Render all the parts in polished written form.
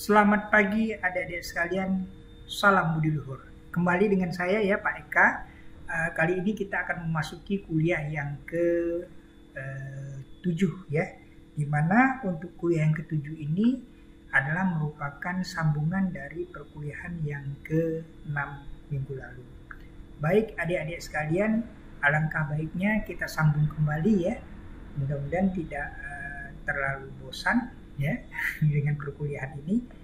Selamat pagi adik-adik sekalian, salam budi luhur. Kembali dengan saya ya Pak Eka. Kali ini kita akan memasuki kuliah yang ke-7 ya. Dimana untuk kuliah yang ke-7 ini adalah merupakan sambungan dari perkuliahan yang ke-6 minggu lalu. Baik adik-adik sekalian, alangkah baiknya kita sambung kembali ya. Mudah-mudahan tidak terlalu bosan ya dengan perkuliahan ini.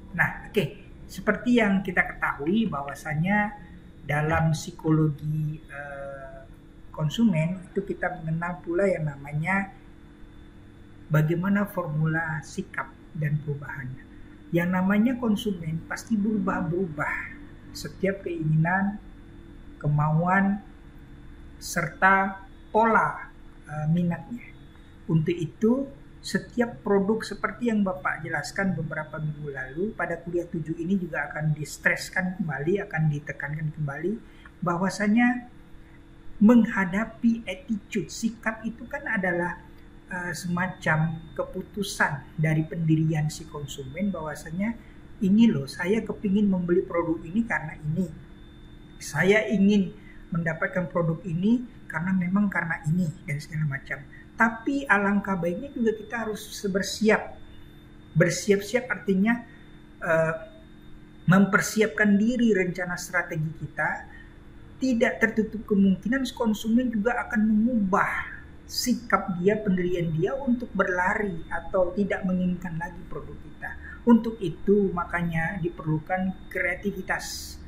Nah, seperti yang kita ketahui bahwasanya dalam psikologi konsumen itu kita mengenal pula yang namanya bagaimana formula sikap dan perubahan. Yang namanya konsumen pasti berubah-berubah setiap keinginan, kemauan serta pola minatnya. Untuk itu setiap produk seperti yang Bapak jelaskan beberapa minggu lalu pada kuliah 7 ini juga akan distreskan kembali, akan ditekankan kembali bahwasanya menghadapi attitude, sikap itu kan adalah semacam keputusan dari pendirian si konsumen bahwasanya ini loh, saya kepingin membeli produk ini karena ini, saya ingin mendapatkan produk ini karena memang karena ini dan segala macam. Tapi alangkah baiknya juga kita harus bersiap. Bersiap-siap artinya mempersiapkan diri, rencana strategi kita. Tidak tertutup kemungkinan konsumen juga akan mengubah sikap dia, pendirian dia untuk berlari atau tidak menginginkan lagi produk kita. Untuk itu makanya diperlukan kreativitas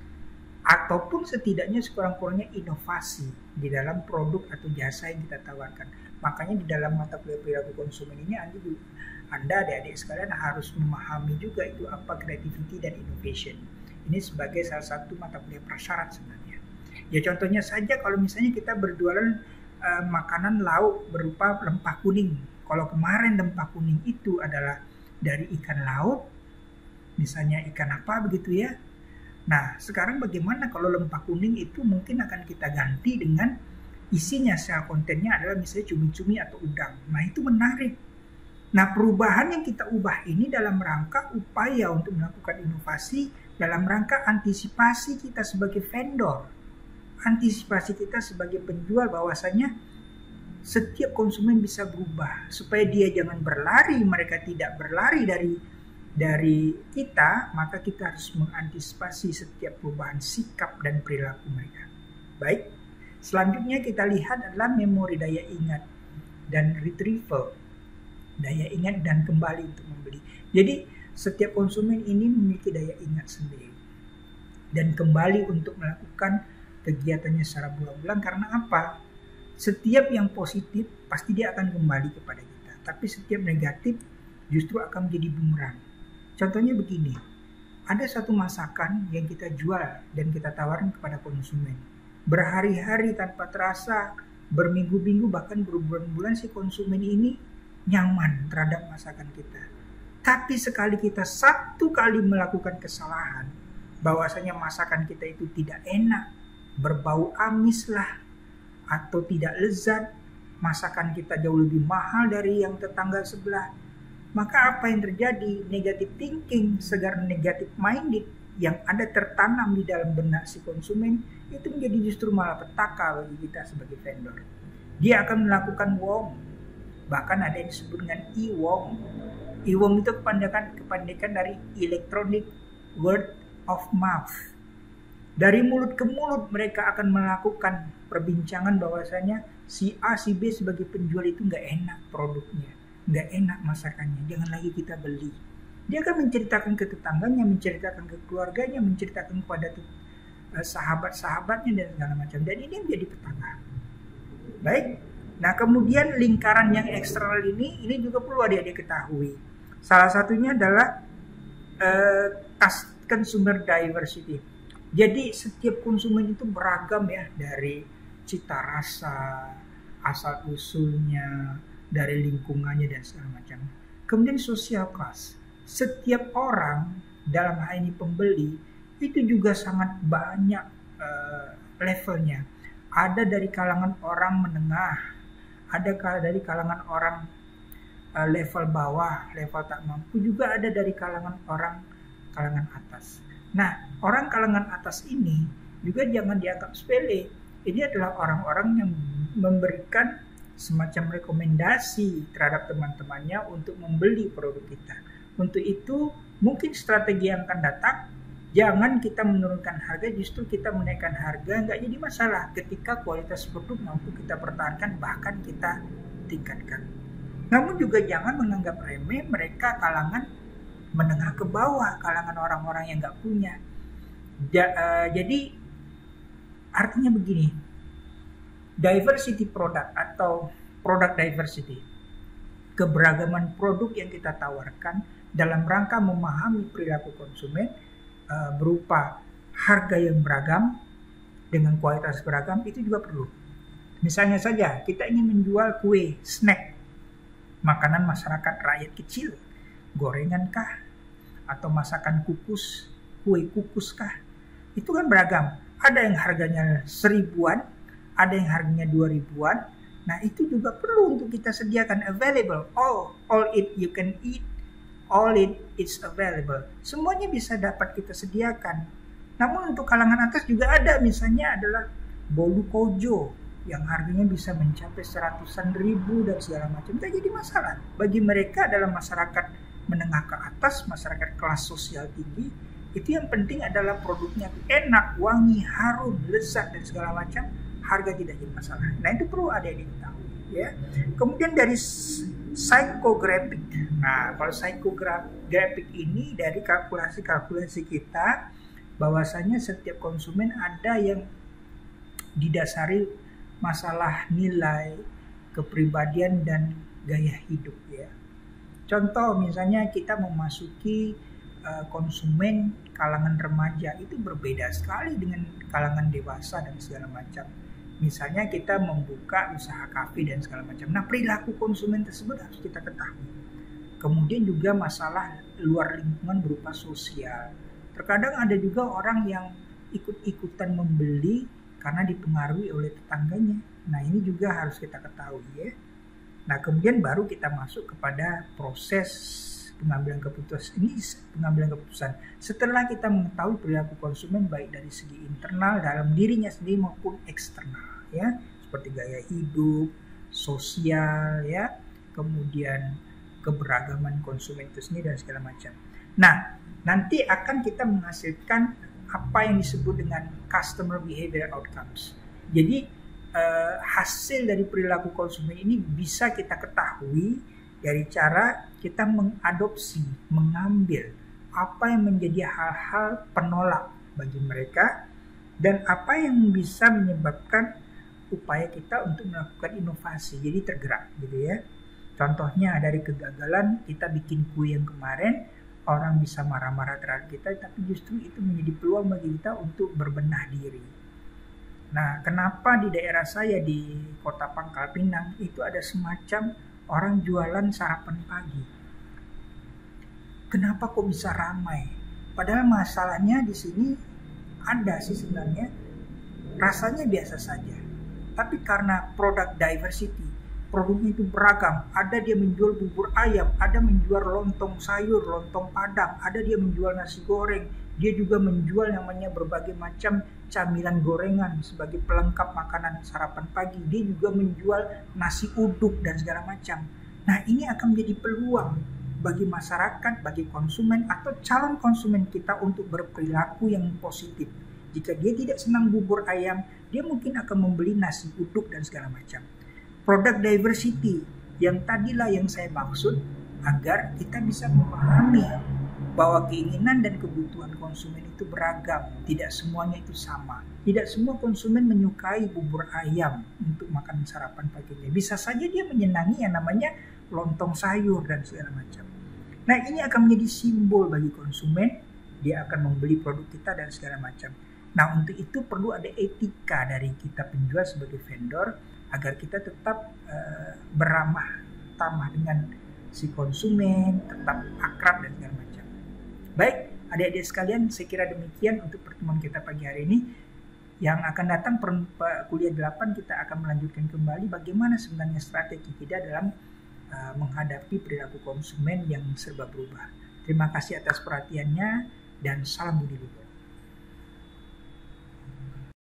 ataupun setidaknya sekurang-kurangnya inovasi di dalam produk atau jasa yang kita tawarkan. Makanya di dalam mata kuliah perilaku konsumen ini Anda adik-adik sekalian harus memahami juga itu apa creativity dan innovation. Ini sebagai salah satu mata kuliah prasyarat sebenarnya. Ya contohnya saja kalau misalnya kita berjualan makanan lauk berupa lempah kuning. Kalau kemarin lempah kuning itu adalah dari ikan laut, misalnya ikan apa begitu ya. Nah sekarang bagaimana kalau lempah kuning itu mungkin akan kita ganti dengan isinya secara kontennya adalah misalnya cumi-cumi atau udang. Nah itu menarik. Nah perubahan yang kita ubah ini dalam rangka upaya untuk melakukan inovasi, dalam rangka antisipasi kita sebagai vendor, antisipasi kita sebagai penjual bahwasanya setiap konsumen bisa berubah supaya dia jangan berlari, mereka tidak berlari dari kita, maka kita harus mengantisipasi setiap perubahan sikap dan perilaku mereka. Baik. Selanjutnya kita lihat adalah memori, daya ingat dan retrieval, daya ingat dan kembali untuk membeli. Jadi setiap konsumen ini memiliki daya ingat sendiri dan kembali untuk melakukan kegiatannya secara berulang-ulang. Karena apa? Setiap yang positif pasti dia akan kembali kepada kita, tapi setiap negatif justru akan menjadi bumerang. Contohnya begini, ada satu masakan yang kita jual dan kita tawarkan kepada konsumen. Berhari-hari tanpa terasa, berminggu-minggu bahkan berbulan-bulan si konsumen ini nyaman terhadap masakan kita. Tapi sekali kita satu kali melakukan kesalahan, bahwasanya masakan kita itu tidak enak, berbau amis lah, atau tidak lezat, masakan kita jauh lebih mahal dari yang tetangga sebelah, maka apa yang terjadi? Negative thinking, segar negative minded yang ada tertanam di dalam benak si konsumen itu menjadi justru malapetaka bagi kita sebagai vendor. Dia akan melakukan wong, bahkan ada yang disebut dengan e-wong. E-wong itu kepandekan dari electronic word of mouth. Dari mulut ke mulut mereka akan melakukan perbincangan bahwasanya si A, si B sebagai penjual itu nggak enak produknya, nggak enak masakannya, jangan lagi kita beli. Dia akan menceritakan ke tetangganya, menceritakan ke keluarganya, menceritakan kepada sahabat-sahabatnya dan segala macam. Dan ini menjadi petaka. Baik. Nah kemudian lingkaran yang eksternal ini juga perlu adik-adik ketahui. Salah satunya adalah consumer diversity. Jadi setiap konsumen itu beragam ya, dari cita rasa, asal usulnya, dari lingkungannya dan segala macam. Kemudian social class. Setiap orang dalam hal ini pembeli itu juga sangat banyak levelnya. Ada dari kalangan orang menengah, ada dari kalangan orang level bawah, level tak mampu, juga ada dari kalangan atas. Nah, orang kalangan atas ini juga jangan dianggap sepele. Ini adalah orang-orang yang memberikan semacam rekomendasi terhadap teman-temannya untuk membeli produk kita. Untuk itu, mungkin strategi yang akan datang, jangan kita menurunkan harga, justru kita menaikkan harga, nggak jadi masalah ketika kualitas produk mampu kita pertahankan, bahkan kita tingkatkan. Namun juga jangan menganggap remeh mereka kalangan menengah ke bawah, kalangan orang-orang yang nggak punya. Jadi artinya begini, diversity product atau product diversity, keberagaman produk yang kita tawarkan dalam rangka memahami perilaku konsumen, berupa harga yang beragam dengan kualitas beragam, itu juga perlu. Misalnya saja kita ingin menjual kue, snack, makanan masyarakat rakyat kecil, gorengan kah, atau masakan kukus, kue kukus kah, itu kan beragam. Ada yang harganya 1.000-an, ada yang harganya 2.000-an. Nah, itu juga perlu untuk kita sediakan, available, all it you can eat, all it is available. Semuanya bisa dapat kita sediakan. Namun untuk kalangan atas juga ada, misalnya adalah bolu kojo yang harganya bisa mencapai 100-an ribu dan segala macam. Tidak jadi masalah. Bagi mereka dalam masyarakat menengah ke atas, masyarakat kelas sosial tinggi, itu yang penting adalah produknya enak, wangi, harum, lezat dan segala macam. Harga tidak jadi masalah. Nah, itu perlu ada yang diketahui, ya. Kemudian dari psychographic. Nah, kalau psychographic ini dari kalkulasi kita, bahwasanya setiap konsumen ada yang didasari masalah nilai, kepribadian dan gaya hidup, ya. Contoh misalnya kita memasuki konsumen kalangan remaja, itu berbeda sekali dengan kalangan dewasa dan segala macam. Misalnya kita membuka usaha kafe dan segala macam. Nah, perilaku konsumen tersebut harus kita ketahui. Kemudian juga masalah luar lingkungan berupa sosial. Terkadang ada juga orang yang ikut-ikutan membeli karena dipengaruhi oleh tetangganya. Nah, ini juga harus kita ketahui, ya. Nah, kemudian baru kita masuk kepada proses pengambilan keputusan. Setelah kita mengetahui perilaku konsumen baik dari segi internal dalam dirinya sendiri maupun eksternal, ya, seperti gaya hidup, sosial, ya, kemudian keberagaman konsumen itu sendiri dan segala macam. Nah, nanti akan kita menghasilkan apa yang disebut dengan customer behavior outcomes. Jadi hasil dari perilaku konsumen ini bisa kita ketahui dari cara kita mengadopsi, mengambil apa yang menjadi hal-hal penolak bagi mereka dan apa yang bisa menyebabkan upaya kita untuk melakukan inovasi, jadi tergerak, gitu ya. Contohnya dari kegagalan kita bikin kue yang kemarin, orang bisa marah-marah terhadap kita, tapi justru itu menjadi peluang bagi kita untuk berbenah diri. Nah, kenapa di daerah saya di Kota Pangkal Pinang itu ada semacam orang jualan sarapan pagi? Kenapa kok bisa ramai? Padahal masalahnya di sini ada sih sebenarnya, rasanya biasa saja. Tapi karena produk diversity, produknya itu beragam. Ada dia menjual bubur ayam, ada menjual lontong sayur, lontong padang, ada dia menjual nasi goreng. Dia juga menjual namanya berbagai macam camilan gorengan sebagai pelengkap makanan sarapan pagi. Dia juga menjual nasi uduk dan segala macam. Nah, ini akan menjadi peluang bagi masyarakat, bagi konsumen atau calon konsumen kita untuk berperilaku yang positif. Jika dia tidak senang bubur ayam, dia mungkin akan membeli nasi uduk dan segala macam. Product diversity yang tadilah yang saya maksud, agar kita bisa memahami bahwa keinginan dan kebutuhan konsumen itu beragam, tidak semuanya itu sama. Tidak semua konsumen menyukai bubur ayam untuk makan sarapan paginya. Bisa saja dia menyenangi yang namanya lontong sayur dan segala macam. Nah, ini akan menjadi simbol bagi konsumen, dia akan membeli produk kita dan segala macam. Nah, untuk itu perlu ada etika dari kita penjual sebagai vendor agar kita tetap beramah tamah dengan si konsumen, tetap akrab dan segala macam. Baik, adik-adik sekalian, saya kira demikian untuk pertemuan kita pagi hari ini. Yang akan datang kuliah 8 kita akan melanjutkan kembali bagaimana sebenarnya strategi kita dalam menghadapi perilaku konsumen yang serba berubah. Terima kasih atas perhatiannya dan salam budi luhur.